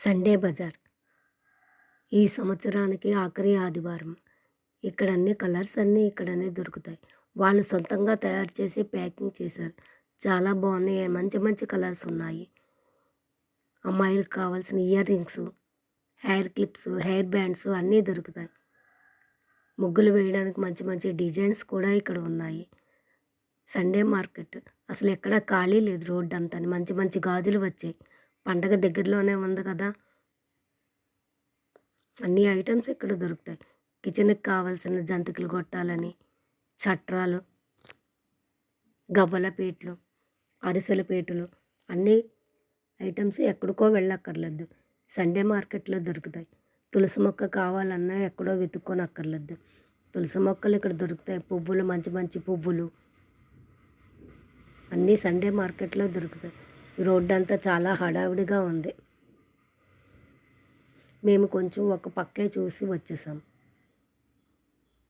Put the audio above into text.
Sunday Bazar ఈ సంవత్సరానికి ఆఖరి ఆదివారం. ఇక్కడ అన్ని కలర్స్ అన్నీ ఇక్కడనే దొరుకుతాయి. వాళ్ళు సొంతంగా తయారు చేసి ప్యాకింగ్ చేశారు. చాలా బాగున్నాయి. మంచి మంచి కలర్స్ ఉన్నాయి. అమ్మాయిలకు కావాల్సిన ear rings, hair clips, hair bands అన్నీ దొరుకుతాయి. ముగ్గులు వేయడానికి మంచి మంచి డిజైన్స్ కూడా ఇక్కడ ఉన్నాయి. సండే మార్కెట్ అసలు ఎక్కడ ఖాళీ లేదు. రోడ్డు అంతా మంచి మంచి గాజులు వచ్చాయి. పండగ దగ్గరలోనే ఉంది కదా, అన్ని ఐటమ్స్ ఇక్కడ దొరుకుతాయి. కిచెన్కి కావాల్సిన జంతికలు గొట్టాలని, చట్రాలు, గవ్వల పీటలు, అరిసెల పీటలు, అన్ని ఐటమ్స్ ఎక్కడికో వెళ్ళక్కర్లేదు, సండే మార్కెట్లో దొరుకుతాయి. తులసి మొక్క కావాలన్నా ఎక్కడో వెతుక్కొని అక్కర్లేదు. తులసి మొక్కలు ఇక్కడ దొరుకుతాయి. పువ్వులు, మంచి మంచి పువ్వులు అన్నీ సండే మార్కెట్లో దొరుకుతాయి. ఈ రోడ్డు అంతా చాలా హడావిడిగా ఉంది. మేము కొంచెం ఒక పక్కే చూసి వచ్చేసాం.